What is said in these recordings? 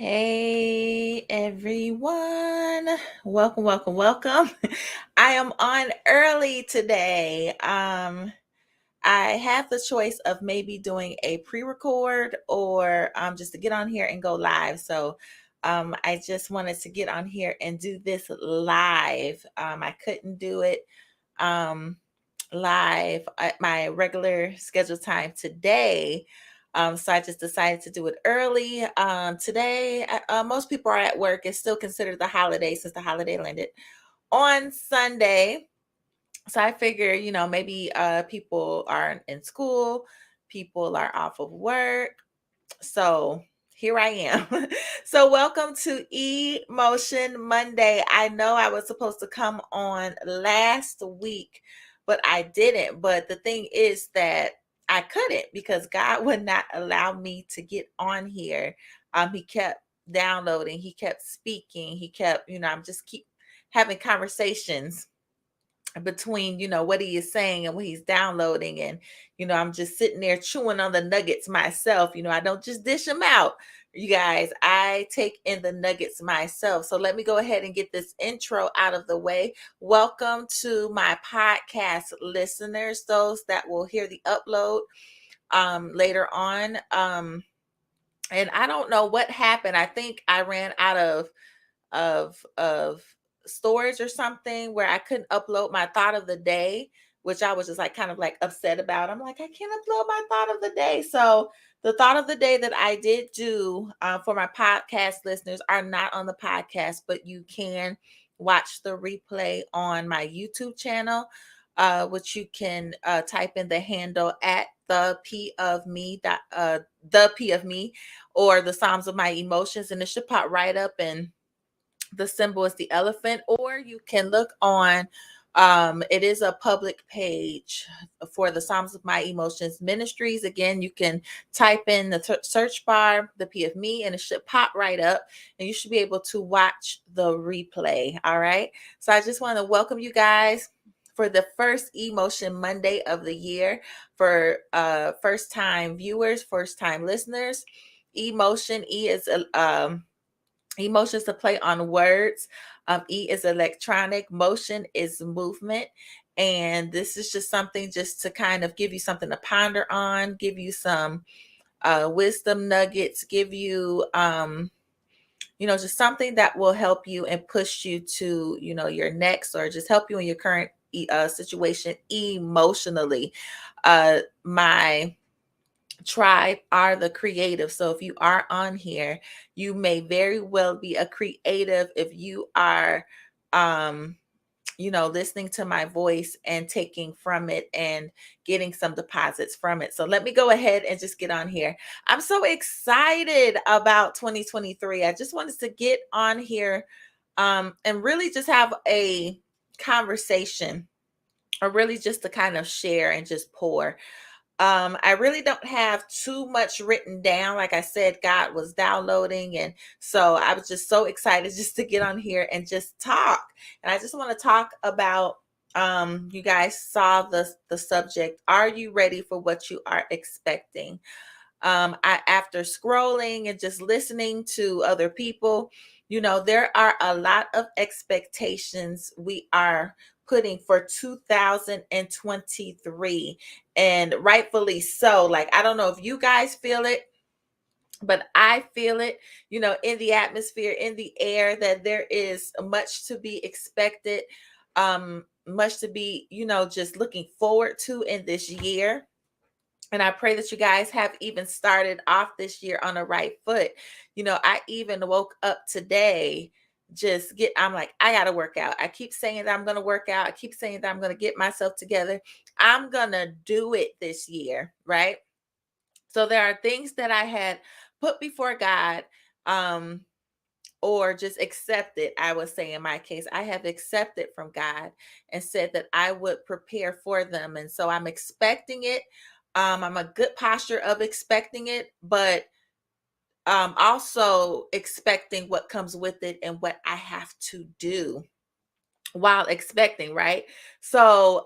Hey everyone. Welcome. I am on early today. I have the choice of maybe doing a pre-record or just to get on here and go live. So I just wanted to get on here and do this live. I couldn't do it um live at my regular scheduled time today. So I just decided to do it early. Today, most people are at work. It's still considered the holiday since the holiday landed on Sunday. So I figure, maybe people are in school, people are off of work. So here I am. So welcome to Emotion Monday. I know I was supposed to come on last week, but I didn't. But the thing is that I couldn't because God would not allow me to get on here. He kept downloading, he kept speaking, he kept, I'm just keep having conversations between what he is saying and what he's downloading, and I'm just sitting there chewing on the nuggets myself. I don't just dish them out, you guys. I take in the nuggets myself. So let me go ahead and get this intro out of the way. Welcome to my podcast listeners, those that will hear the upload later on. And I don't know what happened. I think I ran out of storage or something where I couldn't upload my thought of the day, which I was just like kind of like upset about. I'm like, I can't upload my thought of the day. So the thought of the day that I did do for my podcast listeners are not on the podcast, but you can watch the replay on my YouTube channel, which you can type in the handle at the P of me, the P of me, or the Psalms of My Emotions, and it should pop right up, and the symbol is the elephant. Or you can look on it is a public page for the Psalms of My Emotions Ministries. Again, you can type in the search bar the P of me, and it should pop right up, and you should be able to watch the replay. All right, so I just want to welcome you guys for the first Emotion Monday of the year. For first time viewers, first time listeners, emotion, emotions to play on words. E is electronic. Motion is movement. And this is just something just to kind of give you something to ponder on, give you some wisdom nuggets, give you, just something that will help you and push you to, your next, or just help you in your current situation emotionally. My tribe are the creative. So if you are on here, you may very well be a creative if you are listening to my voice and taking from it and getting some deposits from it. So let me go ahead and just get on here. I'm so excited about 2023. I just wanted to get on here and really just have a conversation, or really just to kind of share and just pour. I really don't have too much written down. Like I said, God was downloading. And so I was just so excited just to get on here and just talk. And I just want to talk about, you guys saw the subject. Are you ready for what you are expecting? After scrolling and just listening to other people, there are a lot of expectations we are putting for 2023, and rightfully so. Like, I don't know if you guys feel it, but I feel it, in the atmosphere, in the air, that there is much to be expected, much to be, just looking forward to in this year. And I pray that you guys have even started off this year on the right foot. I even woke up today, I'm like, I got to work out. I keep saying that I'm going to work out. I keep saying that I'm going to get myself together. I'm going to do it this year, right? So there are things that I had put before God, um, or just accepted. I would say in my case, I have accepted from God and said that I would prepare for them. And so I'm expecting it. I'm a good posture of expecting it, but also expecting what comes with it and what I have to do. while expecting, right? So,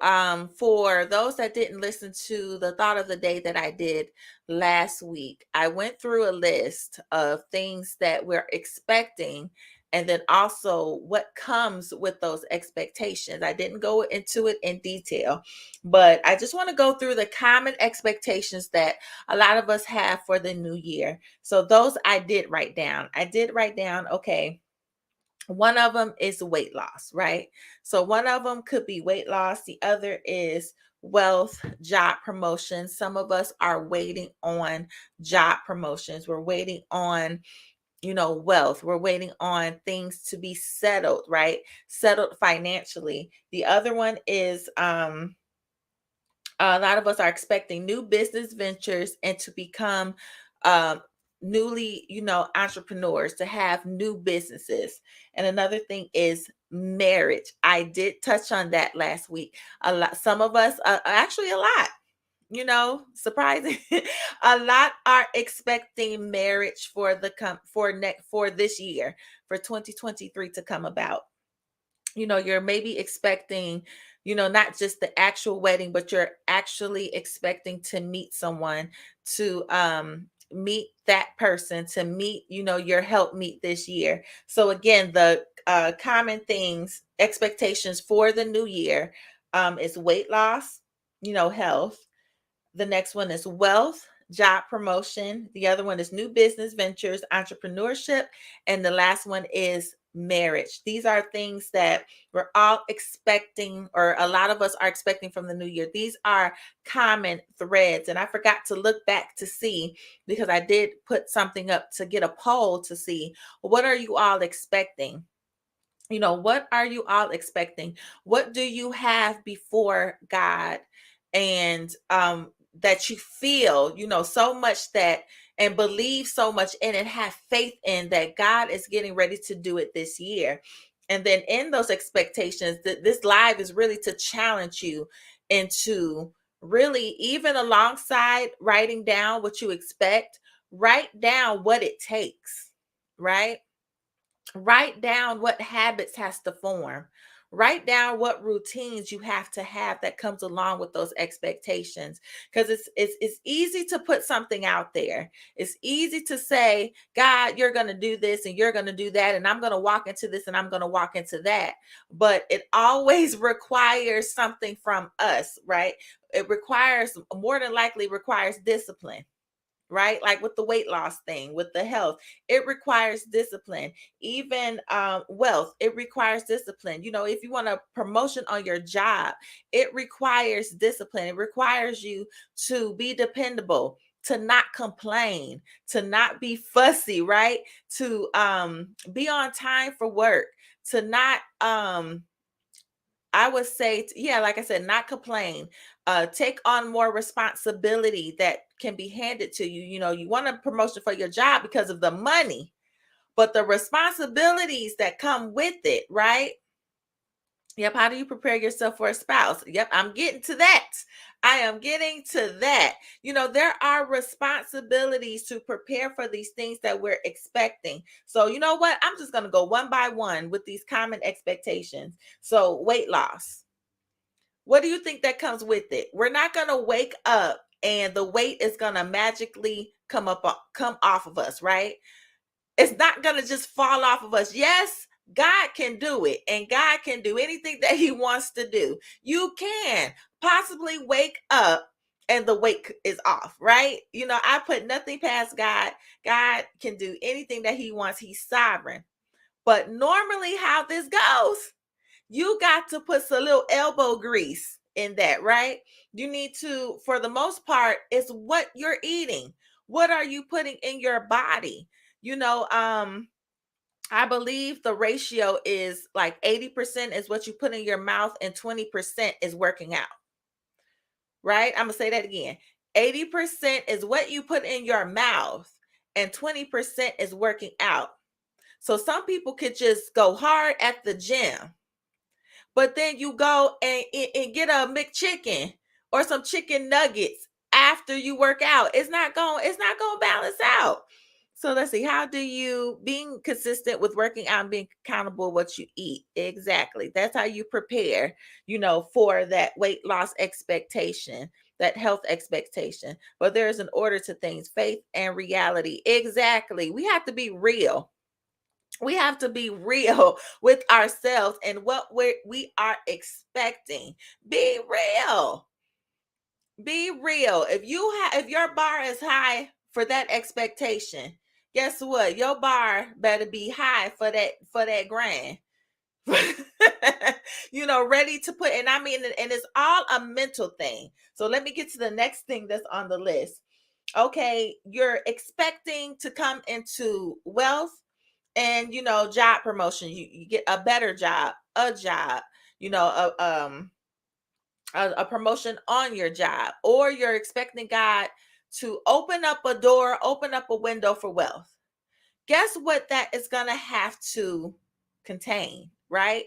for those that didn't listen to the thought of the day that I did last week, I went through a list of things that we're expecting and then also what comes with those expectations. I didn't go into it in detail, but I just want to go through the common expectations that a lot of us have for the new year. So, those I did write down. I did write down, okay, one of them is weight loss, right? So one of them could be weight loss, the other is wealth, job promotion. Some of us are waiting on job promotions. We're waiting on, wealth. We're waiting on things to be settled, right? Settled financially. The other one is a lot of us are expecting new business ventures and to become um, newly, entrepreneurs, to have new businesses. And another thing is marriage. I did touch on that last week. A lot, some of us, actually a lot, surprising. A lot are expecting marriage for the for this year, for 2023 to come about. You're maybe expecting, not just the actual wedding, but you're actually expecting to meet someone, to meet that person, to meet, your help meet this year. So again, the common things, expectations for the new year, is weight loss, health. The next one is wealth, job promotion. The other one is new business ventures, entrepreneurship. And the last one is marriage. These are things that we're all expecting, or a lot of us are expecting from the new year. These are common threads. And I forgot to look back to see, because I did put something up to get a poll to see, what are you all expecting? What are you all expecting? What do you have before God? And that you feel, so much that, and believe so much in and have faith in, that God is getting ready to do it this year. And then in those expectations, that this live is really to challenge you into, really, even alongside writing down what you expect, write down what it takes, right? Write down what habits has to form. Write down what routines you have to have that comes along with those expectations. Because it's easy to put something out there. It's easy to say, God, you're going to do this and you're going to do that, and I'm going to walk into this and I'm going to walk into that. But it always requires something from us, right? It requires, more than likely requires discipline, right? Like with the weight loss thing, with the health, it requires discipline. Even wealth, it requires discipline. If you want a promotion on your job, it requires discipline. It requires you to be dependable, to not complain, to not be fussy, right? To be on time for work, to not I would say, yeah, like I said, not complain. Take on more responsibility that can be handed to you. You want a promotion for your job because of the money, but the responsibilities that come with it, right? Yep. How do you prepare yourself for a spouse? Yep. I'm getting to that. I am getting to that. There are responsibilities to prepare for these things that we're expecting. So, you know what? I'm just going to go one by one with these common expectations. So, weight loss. What do you think that comes with it? We're not going to wake up and the weight is going to magically come off of us, right? It's not going to just fall off of us. Yes, God can do it, and God can do anything that he wants to do. You can possibly wake up and the weight is off, right? I put nothing past God. God can do anything that he wants. He's sovereign. But normally how this goes, you got to put some little elbow grease in that, right? You need to, for the most part, it's what you're eating. What are you putting in your body? I believe the ratio is like 80% is what you put in your mouth and 20% is working out, right? I'm going to say that again. 80% is what you put in your mouth and 20% is working out. So some people could just go hard at the gym, but then you go and get a McChicken or some chicken nuggets after you work out. It's not going to balance out. So let's see. How do you being consistent with working out and being accountable what you eat? Exactly. That's how you prepare, for that weight loss expectation, that health expectation. But there's an order to things, faith and reality. Exactly. We have to be real. We have to be real with ourselves and what we are expecting. Be real. Be real. If your bar is high for that expectation, guess what? Your bar better be high for that grind. Ready to put, and I mean, and it's all a mental thing. So let me get to the next thing that's on the list. Okay, you're expecting to come into wealth and job promotion. You get a better job, a job, you know, a, um a promotion on your job, or you're expecting God to open up a door, open up a window for wealth. Guess what that is going to have to contain, right?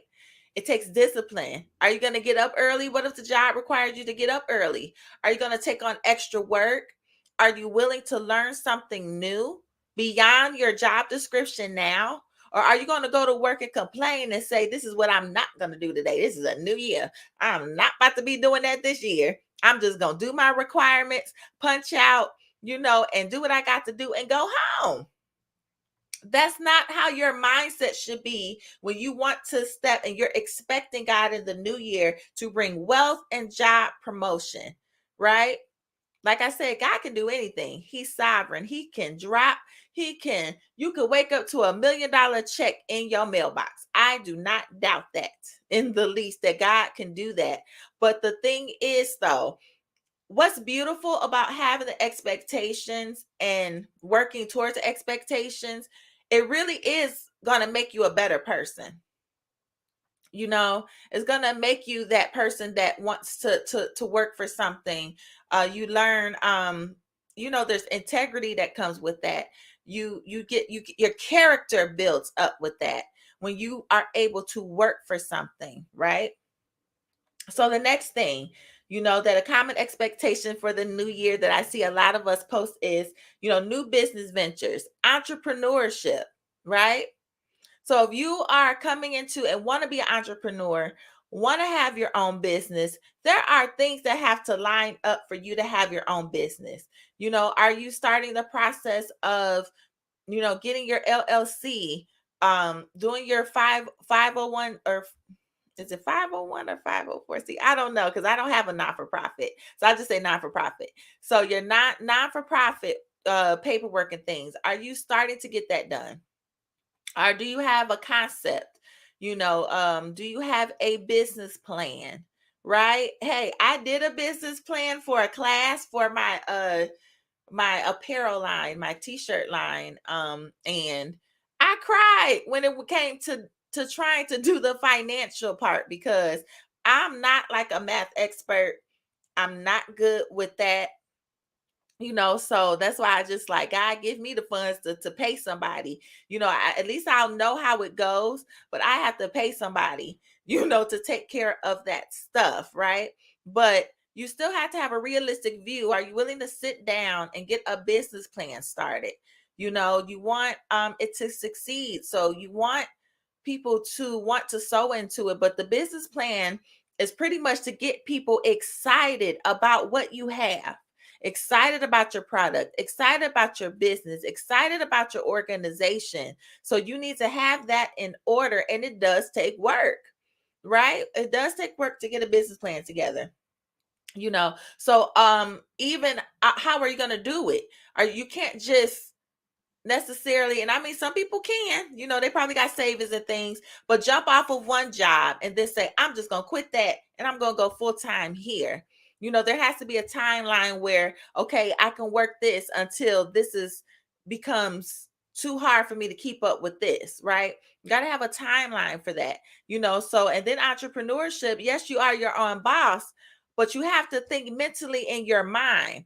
It takes discipline. Are you going to get up early? What if the job requires you to get up early? Are you going to take on extra work? Are you willing to learn something new beyond your job description now? Or are you going to go to work and complain and say, this is what I'm not going to do today? This is a new year. I'm not about to be doing that this year. I'm just going to do my requirements, punch out, and do what I got to do and go home. That's not how your mindset should be when you want to step and you're expecting God in the new year to bring wealth and job promotion, right? Like I said, God can do anything. He's sovereign. You could wake up to $1 million check in your mailbox. I do not doubt that in the least that God can do that. But the thing is, though, what's beautiful about having the expectations and working towards the expectations, it really is going to make you a better person. It's going to make you that person that wants to work for something. You learn, there's integrity that comes with that. Your character builds up with that when you are able to work for something, right? So the next thing, that a common expectation for the new year that I see a lot of us post is, new business ventures, entrepreneurship, right? So if you are coming into and want to be an entrepreneur, want to have your own business, there are things that have to line up for you to have your own business. Are you starting the process of, getting your LLC, doing your 501, or is it 501 or 504? See, I don't know because I don't have a not-for-profit. So I just say non-for-profit. So you're not non-for-profit paperwork and things. Are you starting to get that done? Or do you have a concept? Do you have a business plan? Right? Hey, I did a business plan for a class for my apparel line, my t-shirt line. And I cried when it came to trying to do the financial part because I'm not like a math expert. I'm not good with that. So that's why I just like, God, give me the funds to pay somebody. At least I'll know how it goes, but I have to pay somebody, to take care of that stuff, right? But you still have to have a realistic view. Are you willing to sit down and get a business plan started? You want it to succeed. So you want people to want to sow into it, but the business plan is pretty much to get people excited about what you have, excited about your product, excited about your business, excited about your organization. So you need to have that in order, and it does take work, right? It does take work to get a business plan together. So even how are you going to do it? Or you can't just necessarily, and I mean some people can, they probably got savings and things, but jump off of one job and then say, I'm just gonna quit that and I'm gonna go full-time here. There has to be a timeline where, okay, I can work this until becomes too hard for me to keep up with this, right? You got to have a timeline for that. So, and then entrepreneurship, yes, you are your own boss, but you have to think mentally in your mind.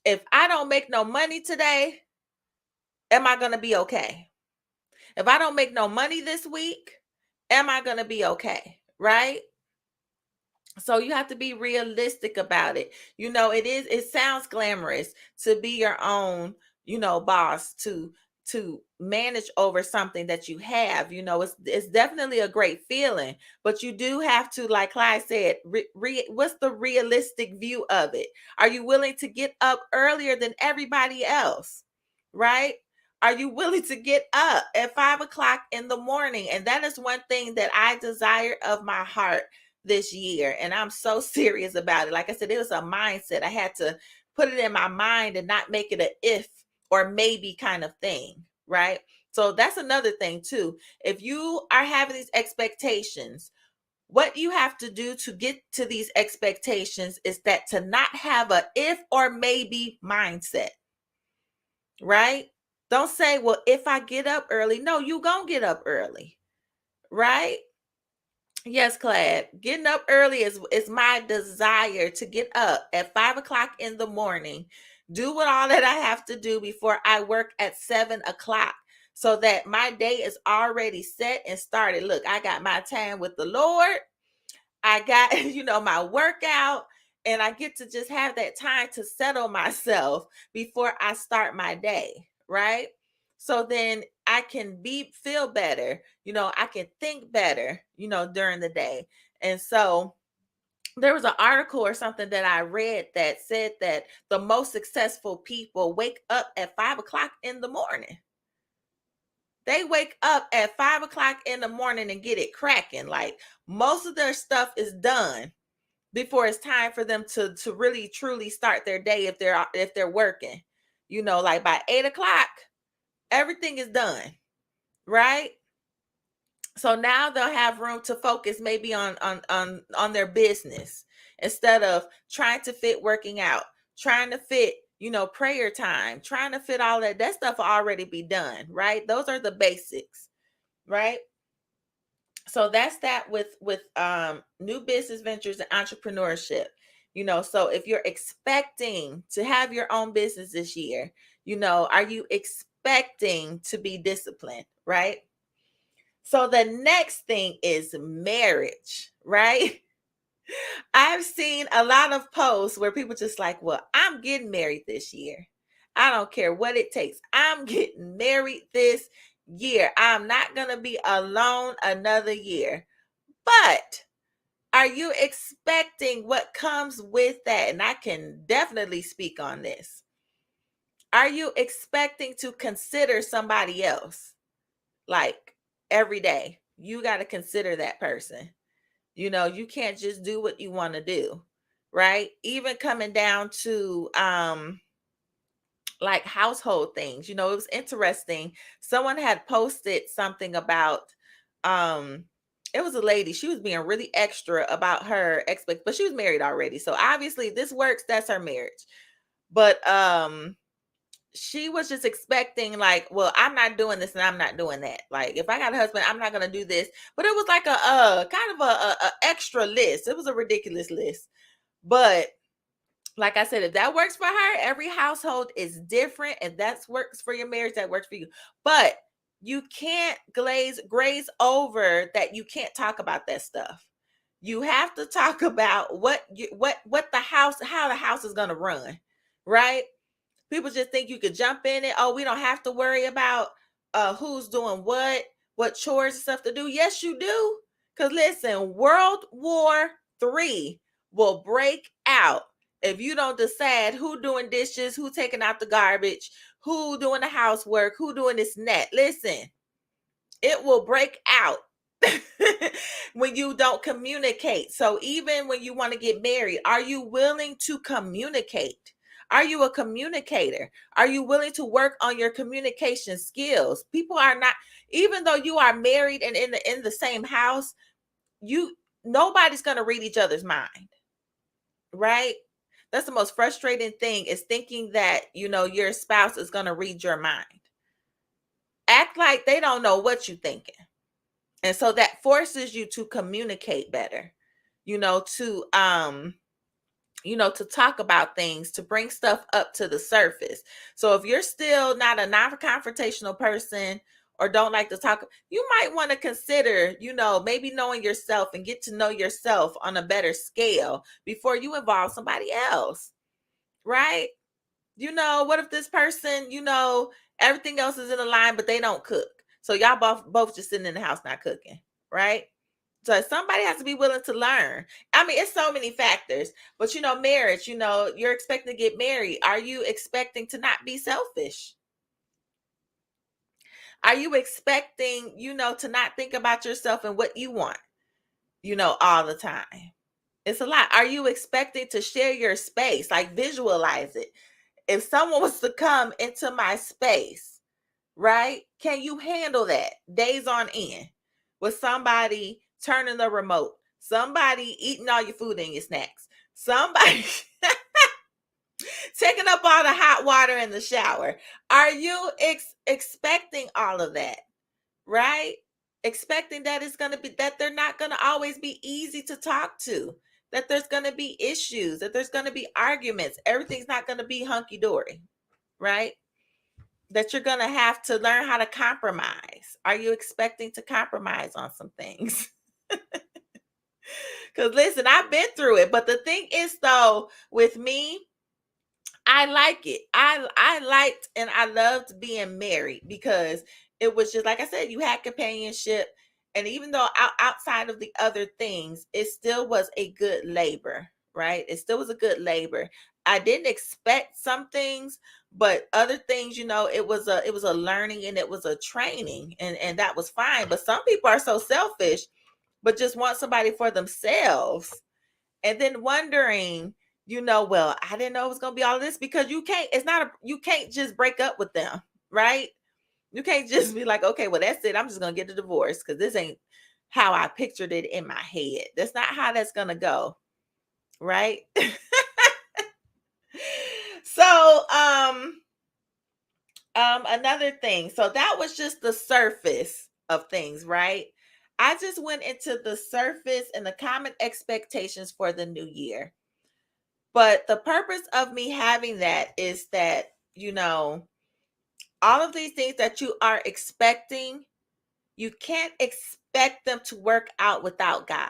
If I don't make no money today, am I going to be okay? If I don't make no money this week, am I going to be okay? Right? So you have to be realistic about it. It sounds glamorous to be your own, boss, to to manage over something that you have. It's definitely a great feeling, but you do have to, like Clyde said, what's the realistic view of it? Are you willing to get up earlier than everybody else? Right? Are you willing to get up at 5 o'clock in the morning? And that is one thing that I desire of my heart this year. And I'm so serious about it. Like I said, it was a mindset. I had to put it in my mind and not make it a if or maybe kind of thing, right? So that's another thing too. If you are having these expectations, what you have to do to get to these expectations is that to not have a if or maybe mindset, right? Don't say, well, if I get up early. No, you gonna get up early, right? Yes, Clad. Getting up early is my desire to get up at 5 o'clock in the morning, do what all that I have to do before I work at 7 o'clock, so that my day is already set and started. Look, I got my time with the Lord. I got, my workout, and I get to just have that time to settle myself before I start my day, right? So then I can feel better, I can think better, during the day. And so there was an article or something that I read that said that the most successful people wake up at 5 o'clock in the morning. They wake up at 5 o'clock in the morning and get it cracking. Like, most of their stuff is done before it's time for them to really truly start their day if they're working. Like by 8 o'clock, everything is done, right? So now they'll have room to focus maybe on their business, instead of trying to fit working out, trying to fit, prayer time, trying to fit all that stuff will already be done, right? Those are the basics, right? So that's that with new business ventures and entrepreneurship. So if you're expecting to have your own business this year, are you expecting to be disciplined, right? So the next thing is marriage, right? I've seen a lot of posts where people just like, well, I'm getting married this year. I don't care what it takes. I'm getting married this year. I'm not going to be alone another year. But are you expecting what comes with that? And I can definitely speak on this. Are you expecting to consider somebody else? Like, every day, you got to consider that person. You can't just do what you want to do, right? Even coming down to like household things. It was interesting. Someone had posted something about it was a lady. She was being really extra about her but she was married already. So obviously this works, that's her marriage. But she was just expecting, like, well, I'm not doing this and I'm not doing that. Like, if I got a husband, I'm not going to do this. But it was like a kind of a extra list. It was a ridiculous list. But like I said, if that works for her, every household is different. And that works for your marriage, that works for you. But you can't graze over that. You can't talk about that stuff. You have to talk about what the house, how the house is going to run, right? People just think you could jump in it. Oh, we don't have to worry about who's doing what chores and stuff to do. Yes, you do. Because listen, World War III will break out if you don't decide who doing dishes, who taking out the garbage, who doing the housework, who doing this net. Listen, it will break out when you don't communicate. So even when you want to get married, are you willing to communicate? Are you a communicator? Are you willing to work on your communication skills? People are not, even though you are married and in the same house, nobody's going to read each other's mind, right? That's the most frustrating thing, is thinking that, your spouse is going to read your mind. Act like they don't know what you're thinking. And so that forces you to communicate better, to talk about things, to bring stuff up to the surface. So if you're still not a non-confrontational person or don't like to talk, you might want to consider, maybe knowing yourself and get to know yourself on a better scale before you involve somebody else, right? What if this person, Everything else is in a line, but they don't cook. So y'all both just sitting in the house not cooking, right? So somebody has to be willing to learn. I mean, it's so many factors, but marriage, you're expecting to get married. Are you expecting to not be selfish? Are you expecting, to not think about yourself and what you want, all the time? It's a lot. Are you expecting to share your space? Like, visualize it. If someone was to come into my space, right? Can you handle that days on end with somebody turning the remote, somebody eating all your food and your snacks, somebody taking up all the hot water in the shower? Are you expecting all of that, right? Expecting that it's going to be, that they're not going to always be easy to talk to, that there's going to be issues, that there's going to be arguments, everything's not going to be hunky dory, right? That you're going to have to learn how to compromise. Are you expecting to compromise on some things? Because listen, I've been through it. But the thing is, though, with me, I like it. I liked and I loved being married because it was just like I said, you had companionship. And even though outside of the other things, it still was a good labor, right? It still was a good labor. I didn't expect some things, but other things, it was a learning and it was a training, and that was fine. But some people are so selfish, but just want somebody for themselves, and then wondering, well, I didn't know it was going to be all of this, because you can't just break up with them, right? You can't just be like, okay, well, that's it. I'm just going to get a divorce because this ain't how I pictured it in my head. That's not how that's going to go, right? So, another thing. So that was just the surface of things, right? I just went into the surface and the common expectations for the new year. But the purpose of me having that is that, all of these things that you are expecting, you can't expect them to work out without God,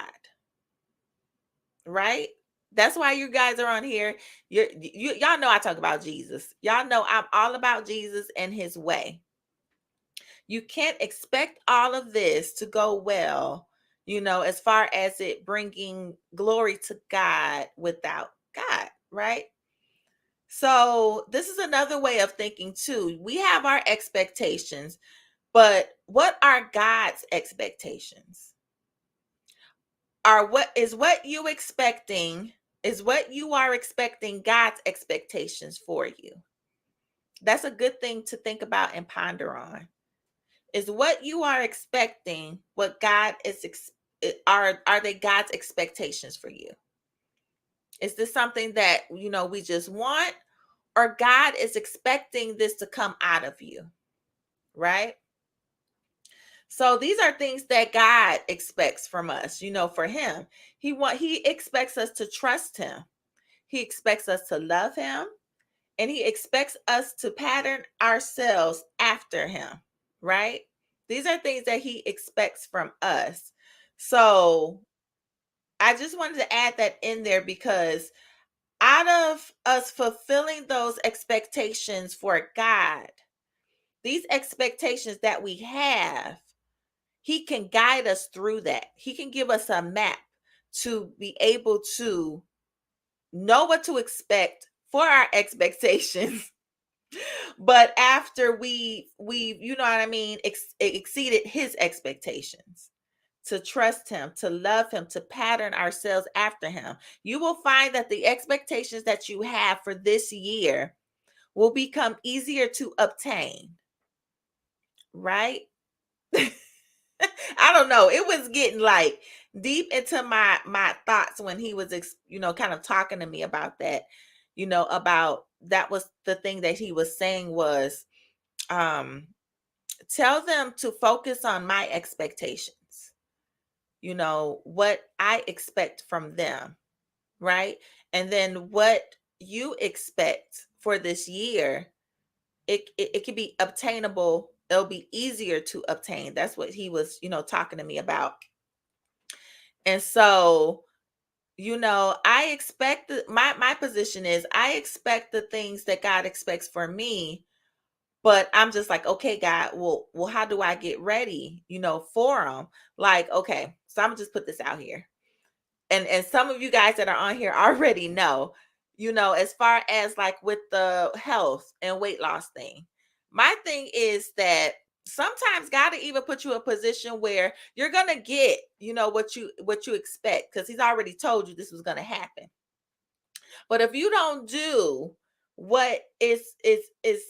right? That's why you guys are on here. Y'all know I talk about Jesus. Y'all know I'm all about Jesus and his way. You can't expect all of this to go well, as far as it bringing glory to God without God, right? So this is another way of thinking too. We have our expectations, but what are God's expectations? Is what you are expecting God's expectations for you? That's a good thing to think about and ponder on. Is what you are expecting what God is are they God's expectations for you? Is this something that we just want, or God is expecting this to come out of you, right? So these are things that God expects from us, for him. He expects us to trust him. He expects us to love him, and he expects us to pattern ourselves after him, right? These are things that he expects from us. So I just wanted to add that in there, because out of us fulfilling those expectations for God, these expectations that we have, he can guide us through that. He can give us a map to be able to know what to expect for our expectations. But after we you know what I mean, exceeded his expectations, to trust him, to love him, to pattern ourselves after him, you will find that the expectations that you have for this year will become easier to obtain, right? I don't know. It was getting like deep into my thoughts when he was kind of talking to me about that. About that was the thing that he was saying was, um tell them to focus on my expectations. What I expect from them, right? And then what you expect for this year, it can be obtainable. It'll be easier to obtain. That's what he was, talking to me about. And so, I expect my position is, I expect the things that God expects for me, But I'm just like, okay, God, well, how do I get ready, for them? Like, okay, so I'm gonna just put this out here. And some of you guys that are on here already know, as far as like with the health and weight loss thing. My thing is that sometimes God to even put you in a position where you're gonna get, what you expect, because he's already told you this was gonna happen. But if you don't do what is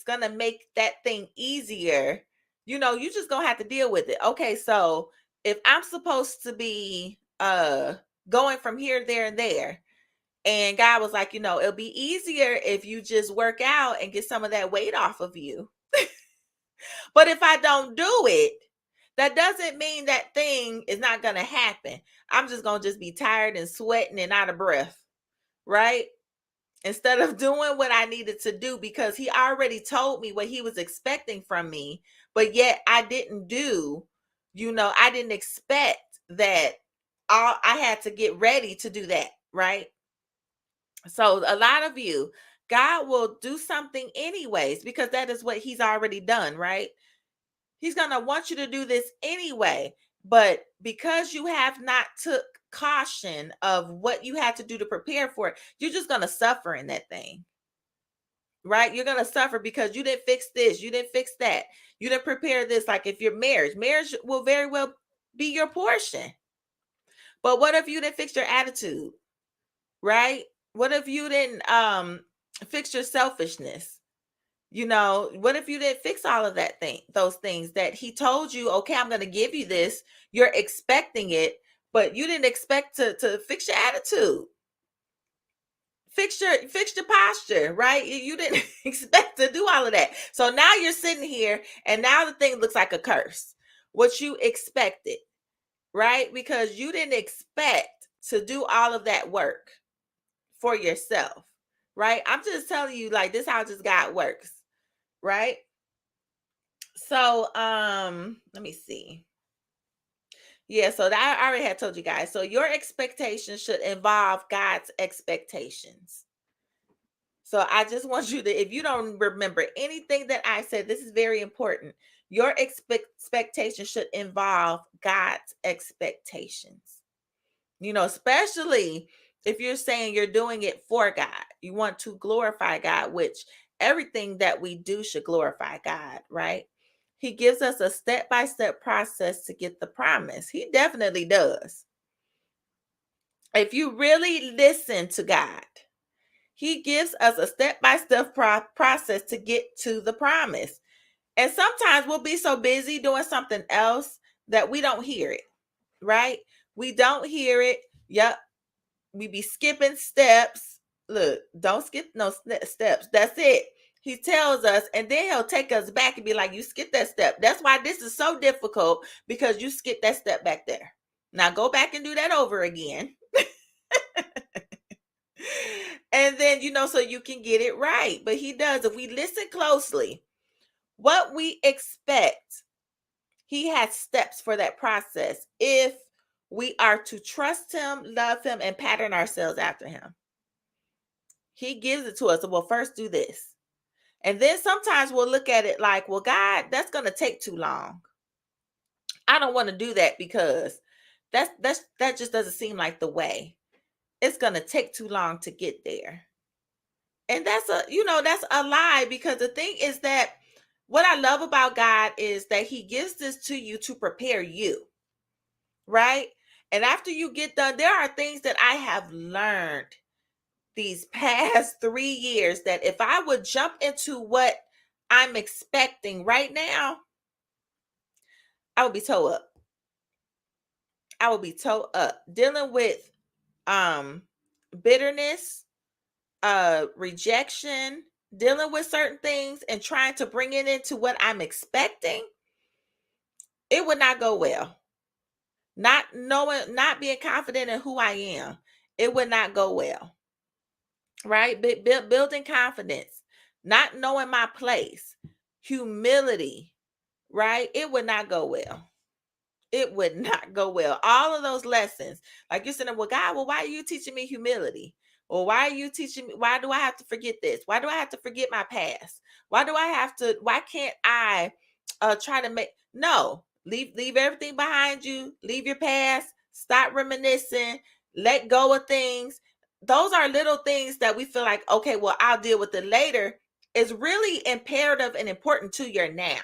gonna make that thing easier, you just gonna have to deal with it. Okay, so if I'm supposed to be going from here, there, and there, and God was like, it'll be easier if you just work out and get some of that weight off of you. But if I don't do it, that doesn't mean that thing is not gonna happen. I'm just gonna just be tired and sweating and out of breath, right? Instead of doing what I needed to do, because he already told me what he was expecting from me, but yet I didn't do, I didn't expect that I had to get ready to do that, right? So a lot of you, God will do something anyways, because that is what he's already done, right? He's going to want you to do this anyway, but because you have not took caution of what you had to do to prepare for it, you're just going to suffer in that thing. Right? You're going to suffer because you didn't fix this, you didn't fix that. You didn't prepare this. Like if your marriage will very well be your portion. But what if you didn't fix your attitude? Right? What if you didn't fix your selfishness? What if you didn't fix all of those things that he told you, okay, I'm going to give you this. You're expecting it, but you didn't expect to fix your attitude. Fix your posture, right? You didn't expect to do all of that. So now you're sitting here and now the thing looks like a curse. What you expected, right? Because you didn't expect to do all of that work for yourself, right? I'm just telling you, like, this how just God works, right? So let me see. Yeah, so that I already had told you guys. So your expectations should involve God's expectations. So I just want you to, if you don't remember anything that I said, this is very important. Your expectation should involve God's expectations. Especially if you're saying you're doing it for God. You want to glorify God, which everything that we do should glorify God, right? He gives us a step-by-step process to get the promise. He definitely does. If you really listen to God, he gives us a step-by-step process to get to the promise. And sometimes we'll be so busy doing something else that we don't hear it, right? We don't hear it. Yep. We be skipping steps. Look, don't skip no steps. That's it. He tells us, and then he'll take us back and be like, you skipped that step. That's why this is so difficult, because you skipped that step back there. Now go back and do that over again. And then, so you can get it right. But he does. If we listen closely, what we expect, he has steps for that process. If we are to trust him, love him, and pattern ourselves after him, he gives it to us. So, well, first do this. And then sometimes we'll look at it like, well, God, that's going to take too long. I don't want to do that because that just doesn't seem like the way. It's going to take too long to get there. And that's a lie, because the thing is that what I love about God is that he gives this to you to prepare you, right? And after you get done, there are things that I have learned these past 3 years that if I would jump into what I'm expecting right now, I would be toe up. I would be toe up dealing with bitterness, rejection, dealing with certain things and trying to bring it into what I'm expecting. It would not go well. Not knowing, not being confident in who I am, it would not go well, right? Building confidence, not knowing my place, humility, right? It would not go well. It would not go well. All of those lessons, like you're saying, well, God, well, why are you teaching me humility? Well, why are you teaching me? Why do I have to forget this? Why do I have to forget my past? Why can't I try to make no, leave everything behind you, leave your past, stop reminiscing, let go of things. Those are little things that we feel like, okay, well, I'll deal with it later. Is really imperative and important to your now.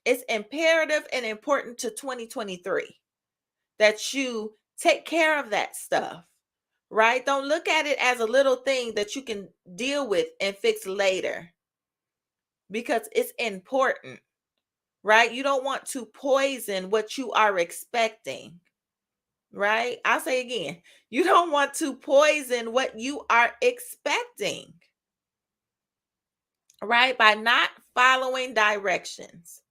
It's imperative and important to 2023 that you take care of that stuff, right? Don't look at it as a little thing that you can deal with and fix later because it's important, right? You don't want to poison what you are expecting, right? I'll say again, you don't want to poison what you are expecting, right? By not following directions,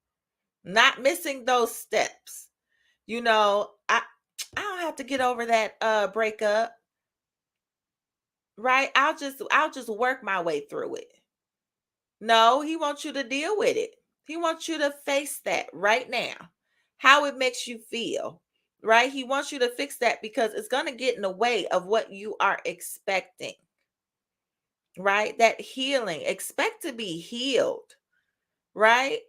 not missing those steps. I don't have to get over that breakup, right? I'll just work my way through it. No, he wants you to deal with it. He wants you to face that right now. How it makes you feel, right? He wants you to fix that because it's going to get in the way of what you are expecting, right? That healing, expect to be healed, right?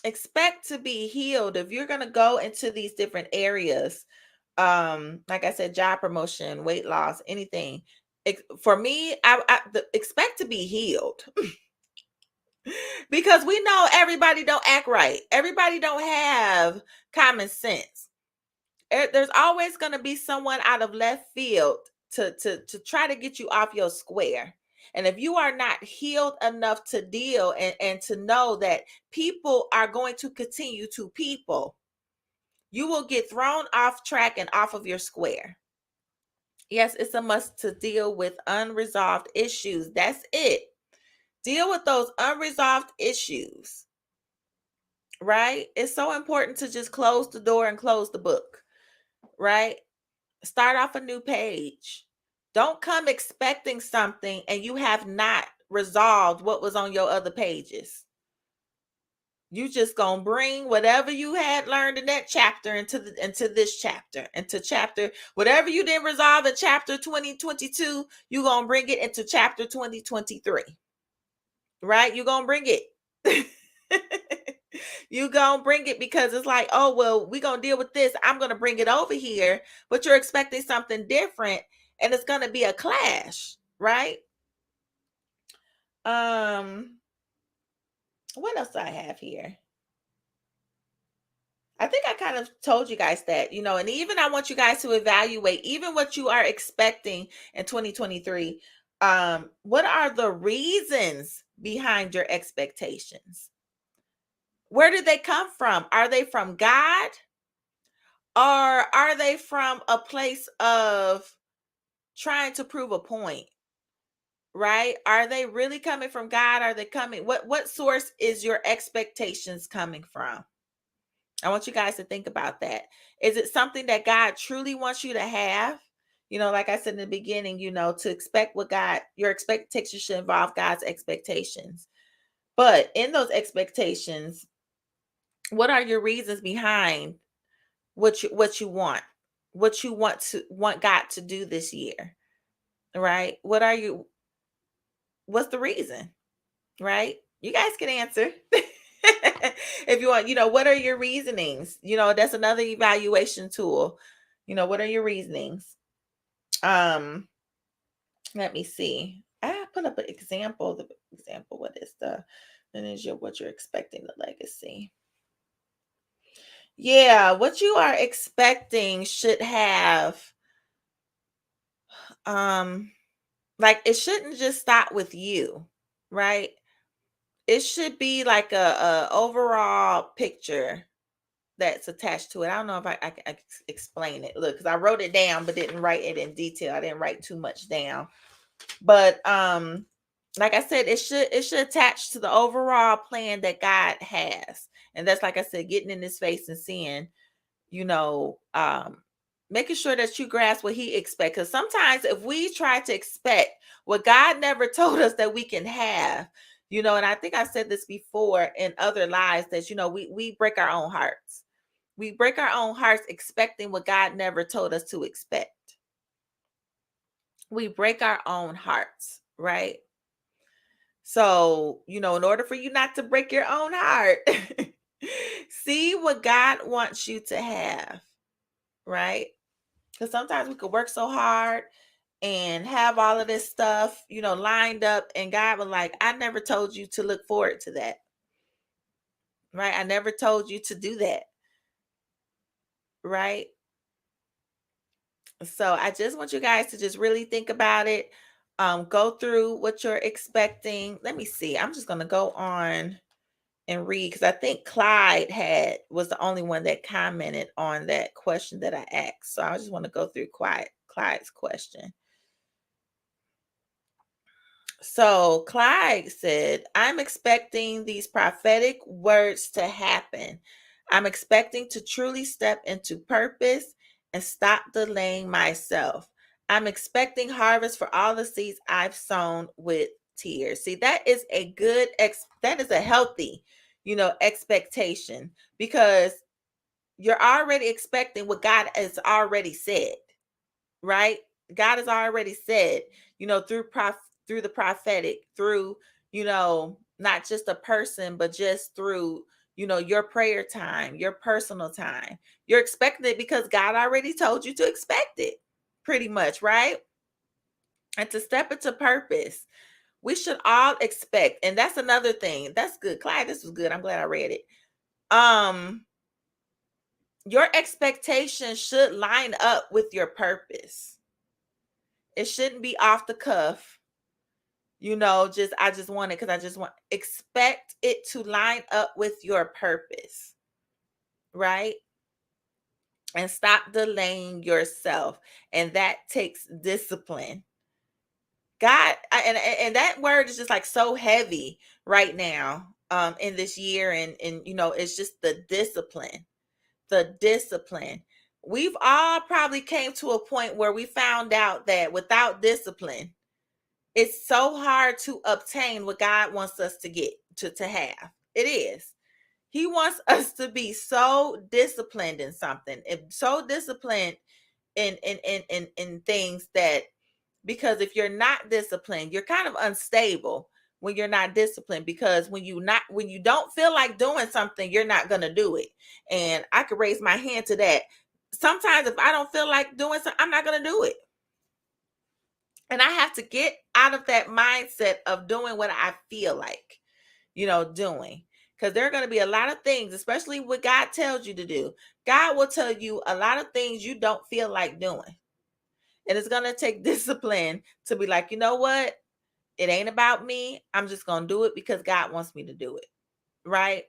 Expect to be healed if you're going to go into these different areas. Like I said, job promotion, weight loss, anything. For me, expect to be healed because we know everybody don't act right. Everybody don't have common sense. There's always going to be someone out of left field to try to get you off your square. And if you are not healed enough to deal and to know that people are going to continue to people, you will get thrown off track and off of your square. Yes, it's a must to deal with unresolved issues. That's it. Deal with those unresolved issues, right? It's so important to just close the door and close the book, right? Start off a new page. Don't come expecting something and you have not resolved what was on your other pages. You just gonna bring whatever you had learned in that chapter into this chapter, into chapter whatever you didn't resolve in chapter 2022. You gonna bring it into chapter 2023, right? You gonna bring it. You gonna bring it because it's like, oh well, we gonna deal with this. I'm gonna bring it over here, but you're expecting something different, and it's gonna be a clash, right? Um, what else do I have here? I think I kind of told you guys that, and even I want you guys to evaluate even what you are expecting in 2023. What are the reasons behind your expectations? Where did they come from? Are they from God? Or are they from a place of trying to prove a point? Right? Are they really coming from God? Are they coming? What source is your expectations coming from? I want you guys to think about that. Is it something that God truly wants you to have? Like I said in the beginning, to expect what your expectations should involve God's expectations. But in those expectations, what are your reasons behind what you want? What you want God to do this year, right? What's the reason, right? You guys can answer. If you want, what are your reasonings? That's another evaluation tool. What are your reasonings? Let me see. I put up an example. The example, what is what you're expecting the legacy? Yeah, what you are expecting should have, like, it shouldn't just stop with you, right? It should be like a overall picture that's attached to it. I don't know if I can explain it. Look, because I wrote it down but didn't write it in detail. I didn't write too much down. But like I said, it should attach to the overall plan that God has. And that's, like I said, getting in his face and seeing, you know, making sure that you grasp what he expects. Because sometimes if we try to expect what God never told us that we can have, and I think I said this before in other lives, that, we break our own hearts. We break our own hearts expecting what God never told us to expect. we break our own hearts, right? So, in order for you not to break your own heart, see what God wants you to have, right? Because sometimes we could work so hard and have all of this stuff, lined up, and God was like, I never told you to look forward to that, right? I never told you to do that, right? So I just want you guys to just really think about it. Go through what you're expecting. Let me see. I'm just gonna go on and read because I think Clyde was the only one that commented on that question that I asked. So I just want to go through Clyde's question. So Clyde said, I'm expecting these prophetic words to happen. I'm expecting to truly step into purpose and stop delaying myself. I'm expecting harvest for all the seeds I've sown with tears. See, that is a that is a healthy, expectation, because you're already expecting what God has already said, right? God has already said, through the prophetic, through, not just a person, but just through, your prayer time, your personal time. You're expecting it because God already told you to expect it, pretty much, right? And to step into purpose, we should all expect, and that's another thing. That's good. Clyde, this was good. I'm glad I read it. Your expectations should line up with your purpose. It shouldn't be off the cuff. I just want it because I just want, expect it to line up with your purpose, right? And stop delaying yourself. And that takes discipline. God, and that word is just like so heavy right now, in this year. And it's just the discipline. The discipline. We've all probably came to a point where we found out that without discipline, it's so hard to obtain what God wants us to get to have. It is. He wants us to be so disciplined in something, and so disciplined in things that, because if you're not disciplined, you're kind of unstable when you're not disciplined, because when you don't feel like doing something, you're not going to do it. And I could raise my hand to that. Sometimes if I don't feel like doing something, I'm not going to do it. And I have to get out of that mindset of doing what I feel like, doing. Because there are going to be a lot of things, especially what God tells you to do. God will tell you a lot of things you don't feel like doing. And it's going to take discipline to be like, you know what? It ain't about me. I'm just going to do it because God wants me to do it. Right?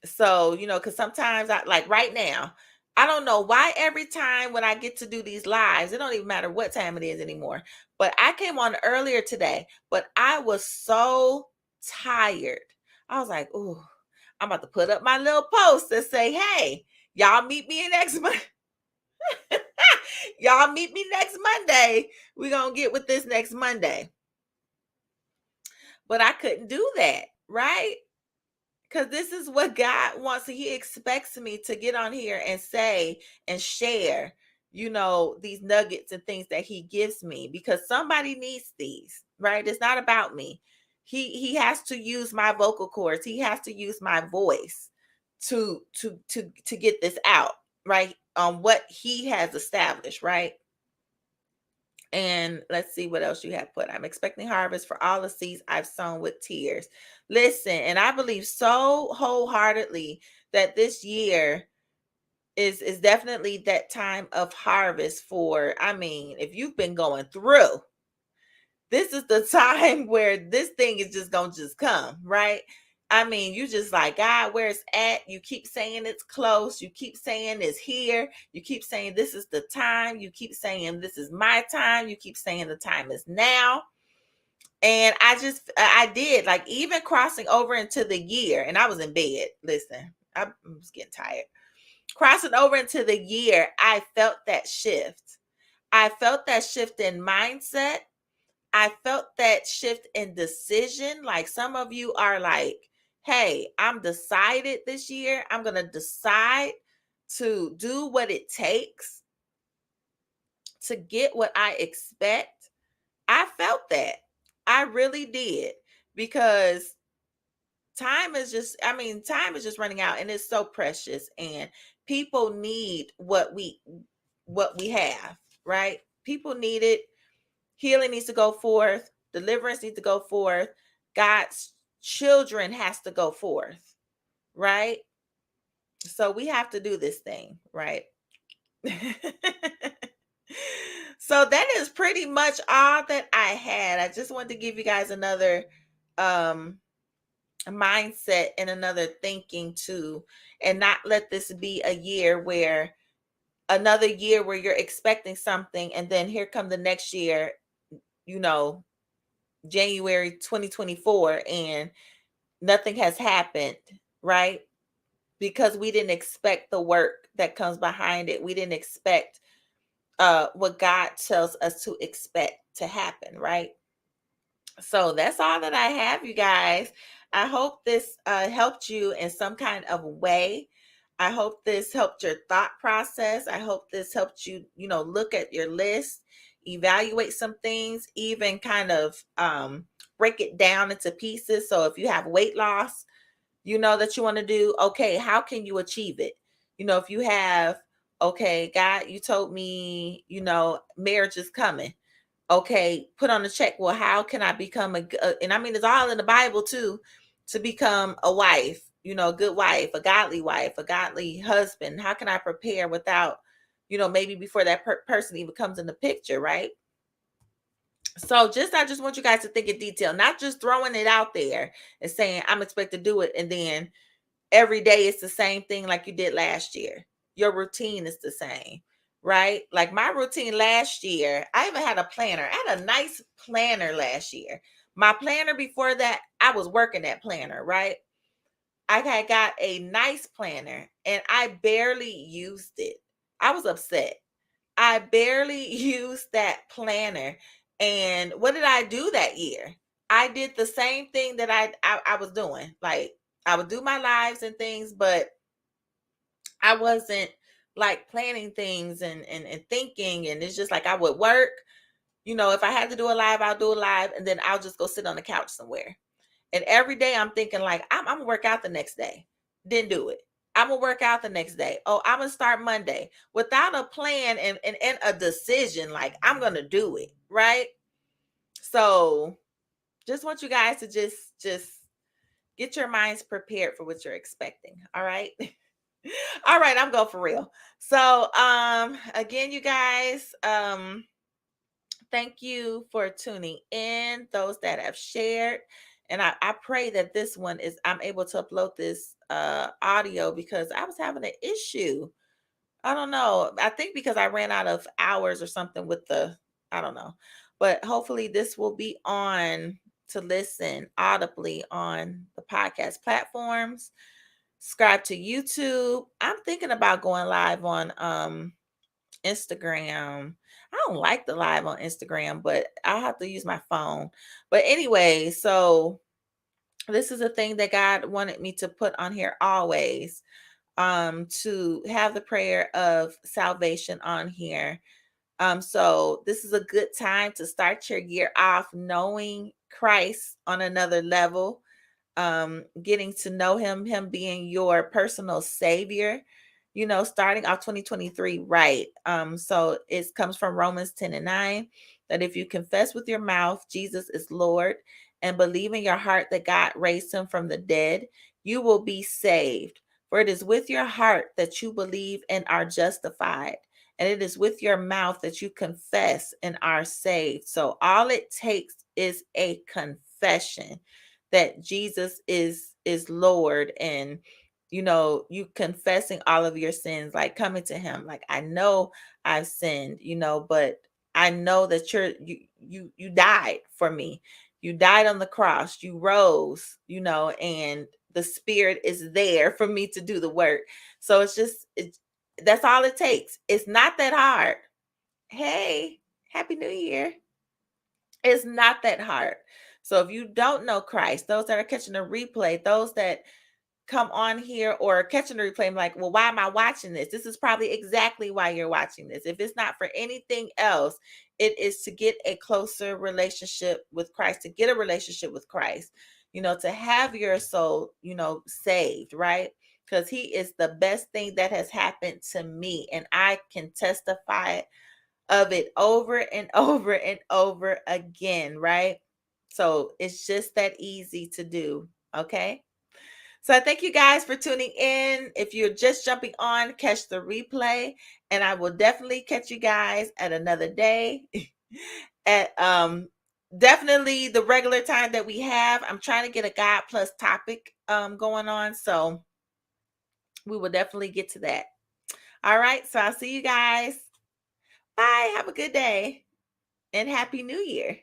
So, because sometimes like right now, I don't know why every time when I get to do these lives, it don't even matter what time it is anymore. But I came on earlier today, but I was so tired. I was like, "Ooh, I'm about to put up my little post and say, hey, y'all meet me next month. Y'all meet me next Monday. We're going to get with this next Monday." But I couldn't do that, right? Because this is what God wants. He expects me to get on here and say and share, these nuggets and things that he gives me, because somebody needs these, right? It's not about me. He has to use my vocal cords. He has to use my voice to get this out, right? On what he has established, right? And let's see what else you have put. I'm expecting harvest for all the seeds I've sown with tears. Listen, and I believe so wholeheartedly that this year is definitely that time of harvest for, I mean, if you've been going through, this is the time where this thing is just gonna just come, right? I mean, you just like, God, where it's at. You keep saying it's close. You keep saying it's here. You keep saying this is the time. You keep saying this is my time. You keep saying the time is now. And I did, like, even crossing over into the year, and I was in bed. Listen, I was getting tired. Crossing over into the year, I felt that shift. I felt that shift in mindset. I felt that shift in decision. Like, some of you are like, hey, I'm decided this year. I'm going to decide to do what it takes to get what I expect, I felt that. I really did, because time is just running out, and it's so precious, and people need what we have, right? People need it. Healing needs to go forth, deliverance needs to go forth, God's children has to go forth, right? So we have to do this thing, right? So that is pretty much all that I had. I just wanted to give you guys another um mindset and another thinking too, and not let this be another year where you're expecting something, and then here come the next year, you know, January 2024, and nothing has happened, right? Because we didn't expect the work that comes behind it. We didn't expect what God tells us to expect to happen, right? So that's all that I have, you guys. I hope this helped you in some kind of way. I hope this helped your thought process. I hope this helped you, look at your list, evaluate some things, even kind of break it down into pieces. So if you have weight loss, that you want to do, okay, how can you achieve it? If you have, okay, God, you told me, marriage is coming. Okay, put on the check. Well, how can I become and I mean, it's all in the Bible too, to become a wife, a good wife, a godly husband. How can I prepare without, maybe before that person even comes in the picture, right? So I just want you guys to think in detail, not just throwing it out there and saying, I'm expected to do it. And then every day it's the same thing like you did last year. Your routine is the same, right? Like my routine last year, I even had a planner. I had a nice planner last year. My planner before that, I was working that planner, right? I had got a nice planner and I barely used it. I was upset. I barely used that planner. And what did I do that year? I did the same thing that I was doing. Like I would do my lives and things, but I wasn't like planning things and thinking. And it's just like I would work. If I had to do a live, I'll do a live, and then I'll just go sit on the couch somewhere. And every day I'm thinking like I'm gonna work out the next day. Didn't do it. I'm gonna work out the next day. Oh, I'm gonna start Monday without a plan and a decision. Like I'm gonna do it, right? So just want you guys to just get your minds prepared for what you're expecting. All right. All right, I'm going for real. So again, you guys, thank you for tuning in, those that have shared. And I pray that this one I'm able to upload this audio, because I was having an issue. I don't know. I think because I ran out of hours or something I don't know. But hopefully this will be on to listen audibly on the podcast platforms. Subscribe to YouTube. I'm thinking about going live on Instagram. I don't like the live on Instagram, but I'll have to use my phone. But anyway, so this is a thing that God wanted me to put on here always, to have the prayer of salvation on here. So this is a good time to start your year off knowing Christ on another level, getting to know him being your personal savior, starting off 2023 right. So it comes from Romans 10:9, that if you confess with your mouth Jesus is Lord and believe in your heart that God raised him from the dead, you will be saved. For it is with your heart that you believe and are justified, and it is with your mouth that you confess and are saved. So all it takes is a confession that Jesus is Lord, and you confessing all of your sins, like coming to him like, I know I've sinned, but I know that you died for me. You died on the cross, you rose, and the spirit is there for me to do the work. So that's all it takes. It's not that hard. Hey, happy new year. It's not that hard. So if you don't know Christ, those that are catching a replay, those that come on here or catching the replay, I'm like, well, why am I watching this? This is probably exactly why you're watching this. If it's not for anything else, it is to get a closer relationship with Christ, to get a relationship with Christ, to have your soul, saved, right? Because he is the best thing that has happened to me. And I can testify of it over and over and over again, right? So it's just that easy to do. Okay. So I thank you guys for tuning in. If you're just jumping on, catch the replay, and I will definitely catch you guys at another day. At definitely the regular time that we have. I'm trying to get a God plus topic going on, so we will definitely get to that. All right, so I'll see you guys. Bye. Have a good day and happy new year.